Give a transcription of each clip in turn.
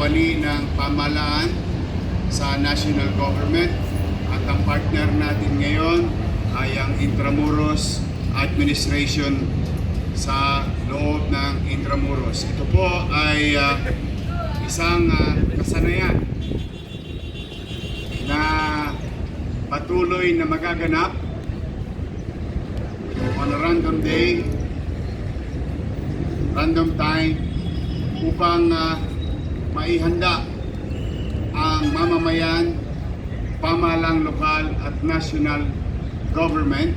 kawani ng pamahalaan sa national government. At ang partner natin ngayon ay ang Intramuros Administration sa loob ng Intramuros. Ito po ay isang kasanayan na patuloy na magaganap on a random day, random time, upang maihanda ang mamamayan, pamahalang lokal at national government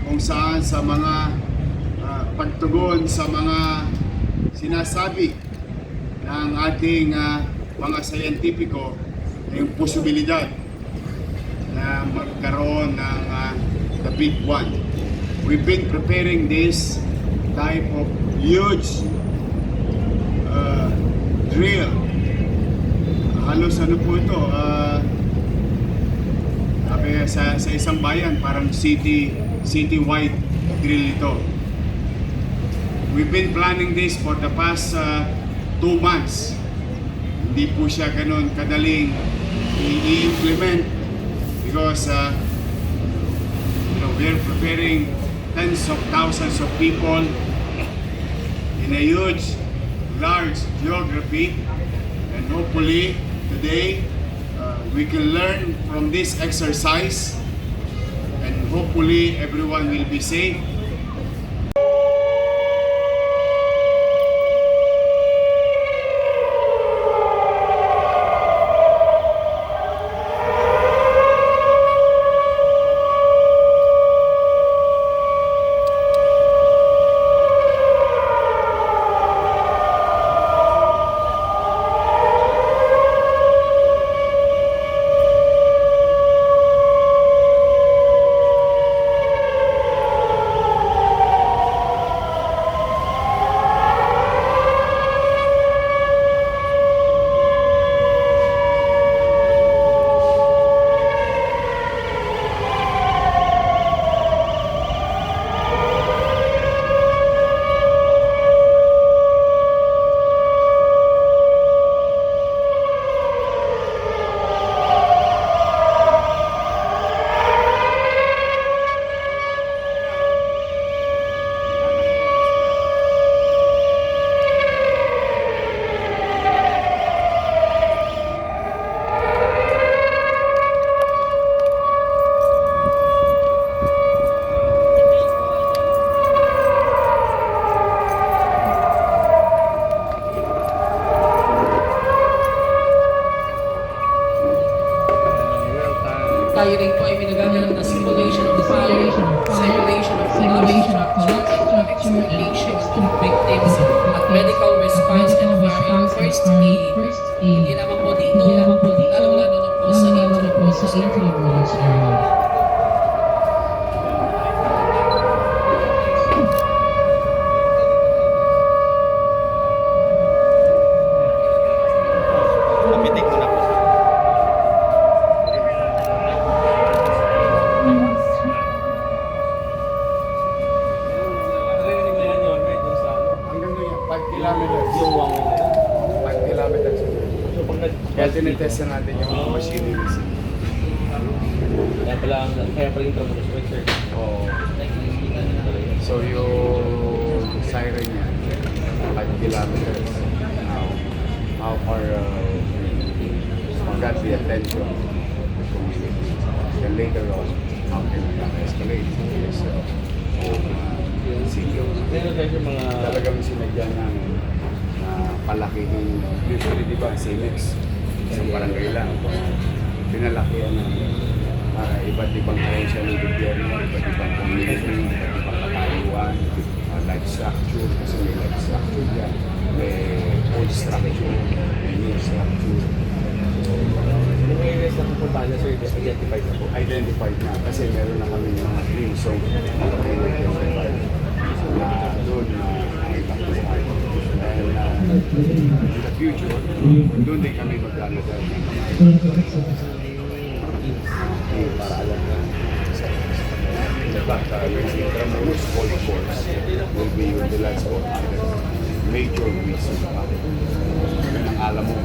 kung saan sa mga pagtugon sa mga sinasabi ng ating mga scientifico na yung posibilidad na magkaroon ng the big one. We've been preparing this type of huge drill. Halos ano po ito, sa isang bayan, parang city-wide drill ito. We've been planning this for the past 2 months. Hindi po siya ganun kadaling i-implement because we're preparing tens of thousands of people in a huge, large geography, and hopefully today we can learn from this exercise, and hopefully everyone will be safe. Tayo rin po ay minagaganap na simulation of the fire, simulation of collapse structure, extrication of victims, at medical response and fire first aid. Hindi naman po dito, lalong-lalo na po sa Intramuros area. Kaya tinitestan natin yung mga machineries. Kaya pala yung Intramuros Point, sir. Oo. So yung siren niya, 5 kilometers. Now, how far got the attention of the community. Then later on, how can we escalate this sitio? Talagang sinadya namin na palakihin. Usually, di ba, CMX, isang barangay lang. Pinalakihan namin para iba't ibang ahensya ng gobyerno, iba't ibang community, iba't ibang katayuan, life structure, kasi may life structure dyan, may old structure, may new structure. Yung mga areas na pupuntahan na, sir, identified na po? Identified na, kasi meron na kami mga green zone identified na doon na nakitakuhan. In the future, doon din kami maglalagay ng Para alam na. In fact, yung Intramuros Golf Course will be utilized for other major reasons. Yun ang alam mo.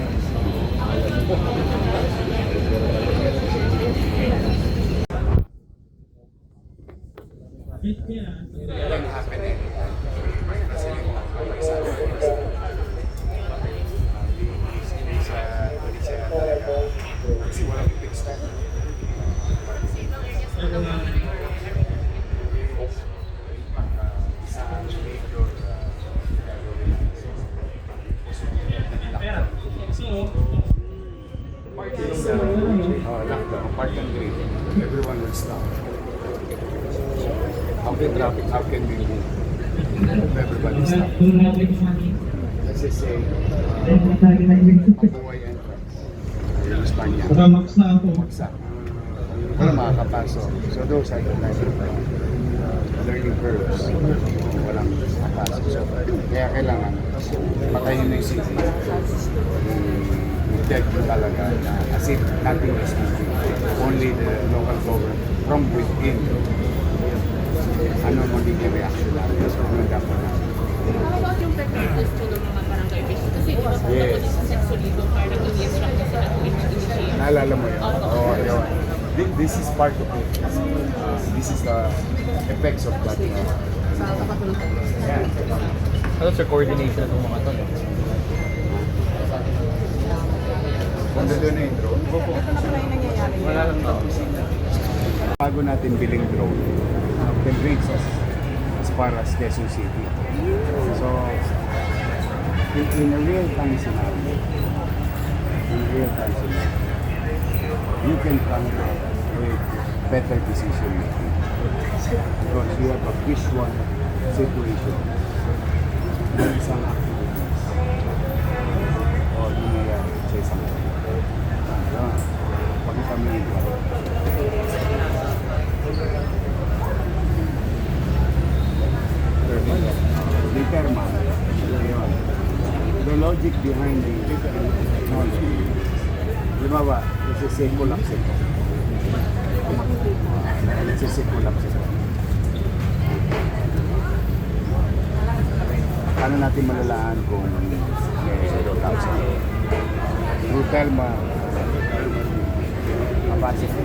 can happen anytime. Kasi may sabi ko sa hindi siya talaga kasi walang fixed time. Sa major lockdown, park and grade, everyone will stop. How can traffic, how can we move if everybody stop? Let's just say, Mabuhay entrance, yung Espanya, Magsak. Wala makakapasok. So those are the type of learning curves. Walang makapasok. So, kaya kailangan patayin na yung city. Dead talaga na as if nothing is moving. Only the local government from within. Ano magiging reaction namin? So, ano dapat namin? How about yung practices po ng mga barangay officials? Kasi di ba po Yes. sa Sexolito, parang nag-i-instruct na sila to initiate. Naalala mo yun? Oo, yun. This is part of it. This is the effects of that. Sa kapatulog. Yeah. Ano sa coordination ng mga to? Kung doon na yung drone, Wala lang to. bago natin biling drone, can reach us as far as Quezon City. So, in a real-time scenario, you can come up with better decision making. Because you have a visual situation. Ng isang activities. O nangyayari sa isang pakita mo yung determine the logic behind the technology. Halimbawa, let's just say collapse ito. Let's just say collapse ito. Paano natin malalaan kung may collapse ito? Through Telma, capacity.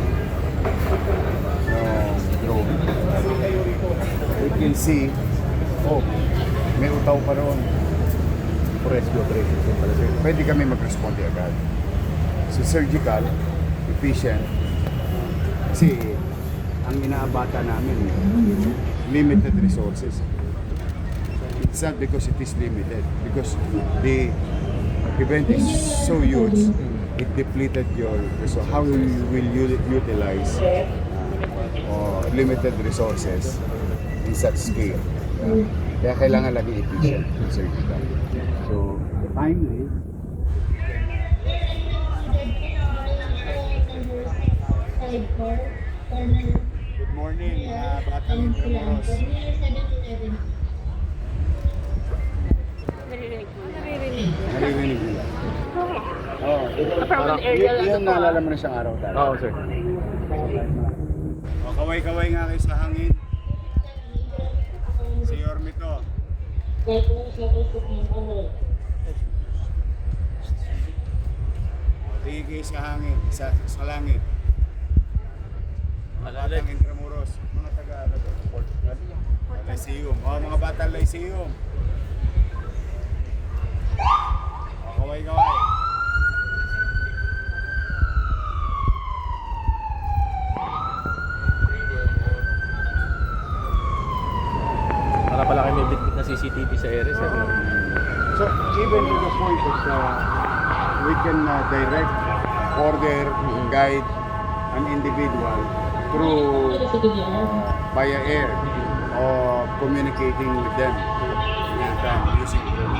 Drone. We can see, oh, may utaw pa roon. Rescue operation din pala sir. Pwede kami mag-respond agad. So surgical, efficient, kasi ang inaabata namin, limited resources. It's not because it is limited, because the event is so huge, it depleted your resource. How will you utilize limited resources in such scale? Kaya kailangan lagi efficient in surgical. So, timely, good morning, Batang Intramuros. Naririnig nila. Oh, yun naalala mo na siyang araw tayo. Oo sir. O, kaway-kaway nga kayo sa hangin. Si Yormito. Tingin kayo sa hangin, sa langit. Mga batang Intramuros, mga taga Lyceum. O, mga batang Lyceum. O, kaway-kaway. Para pala kayo may bitbit na CCTV sa area sir. So, even to the point that we can direct, order, guide an individual through via air or communicating with them anytime using drone.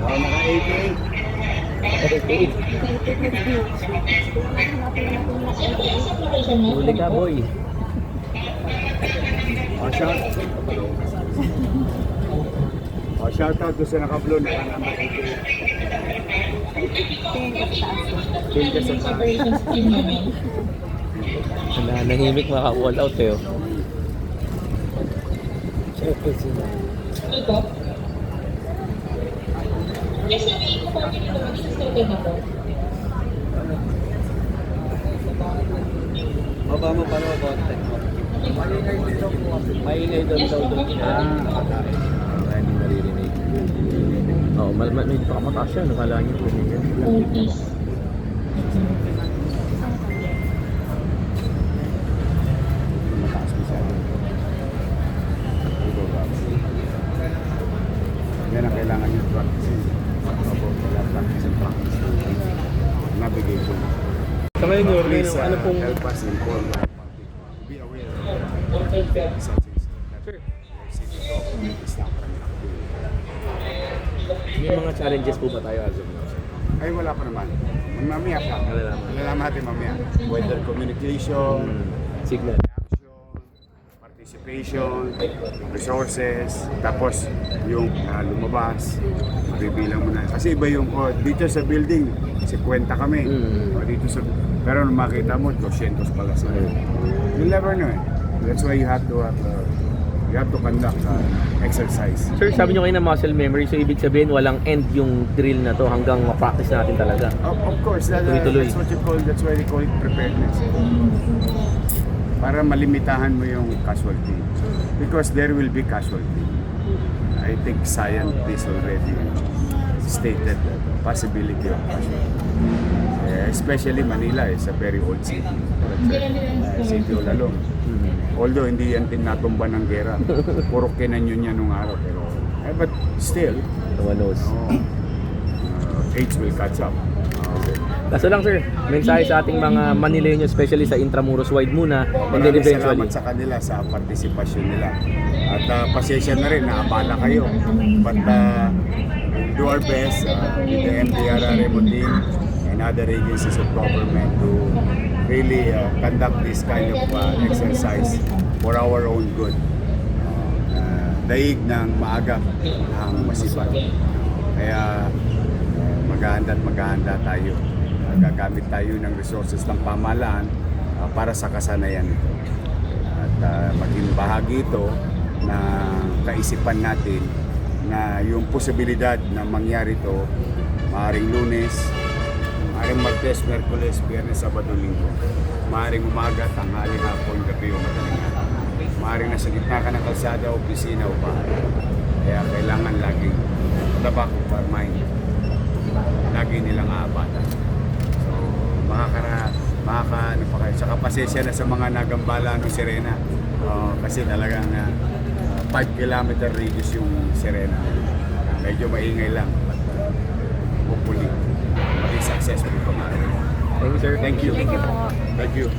Wow, naka-88. Huli ka boy. Shout out to sa naka-blue na number 88. Tingin ka sa taas. Nahimik maka-wall out eh. Oh. Yes, sabihin ko po, pinilawag sa survey na po. baba mo para makontak mo. Maingay doon daw doon. Nakatayo. Hindi naririnig. Oo, medyo pakamataas siya. Nakala niyo po yan. Mataas masyado. Yan ang kailangan yung practice. Wala practice and practice. Navigation. Sa ngayon, Please ano pong... help us inform our public. Be aware of such things. May mga challenges po ba tayo as of now? Ay, wala pa naman. Mamaya pa. Malalaman natin mamaya. Whether communication, Signal. action, participation, resources, tapos yung lumabas, bibilang mo na. Kasi iba yung, dito sa building, 50 kami. O dito sa, pero nung makita mo, 200 pala sila. You'll never know eh. That's why you have to conduct exercise. Sir, sabi nyo kayo na muscle memory, so ibig sabihin walang end yung drill na to hanggang ma-practice natin talaga. Of course, Tuloy-tuloy. that's why they call it preparedness. Para malimitahan mo yung casualty. Because there will be casualty. I think scientists already stated the possibility of casualty. Especially Manila is a very old city. City all alone. Although hindi yan tinatumba ng gera. Puro kinanyon niya nung araw. Pero, but still, No one knows. age will catch up. Kaso lang sir, mensahe sa ating mga Manileño, especially sa Intramuros wide muna, and then Maraming eventually. salamat sa kanila sa partisipasyon nila. At pasensya na rin, naabala kayo. But we'll do our best with the MDRRMO team and other agencies of government to really conduct this kind of exercise for our own good. Daig ng maaga ang masipag. Kaya maghahanda tayo. Gagamit tayo ng resources ng pamahalaan para sa kasanayan ito. At maging bahagi ito na kaisipan natin na yung posibilidad na mangyari ito maaaring Lunes, maaaring Martes, Miyerkules, Biyernes, Sabado, Linggo. Maaaring umaga, tanghali, hapon, gabi o madaling araw. Maaaring nasa gitna ka ng kalsada, opisina o bahay. Kaya kailangan laging at the back of our mind, lagi nilang aabatan. So, ano pa kayo. Saka pasensya na sa mga nagambala ng sirena. Kasi talagang 5 kilometer radius yung sirena. Medyo maingay lang. But hopefully, maging successful ito nga. Thank you sir. Thank you. Thank you po. Thank you.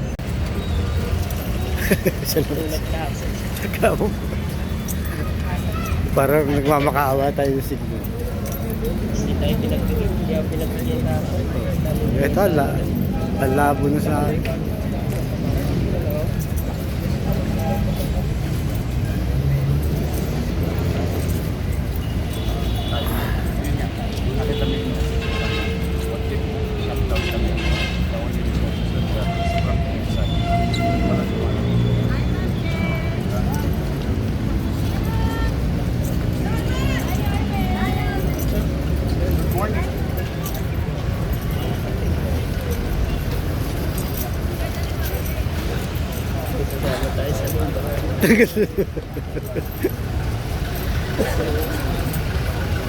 Parang nagmamakaawa tayo sa signal. Hindi tayo pinagbigyan natin. Ito, ang labo na sa akin. Nakita mo yung what if shutdown kami. The only resources that we have is from inside. Para sa mga Good morning.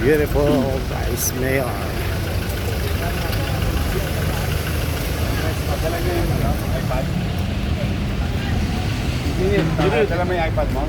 Beautiful Vice Mayor. Dala niyo yung iPad? Dala mo yung iPad mo?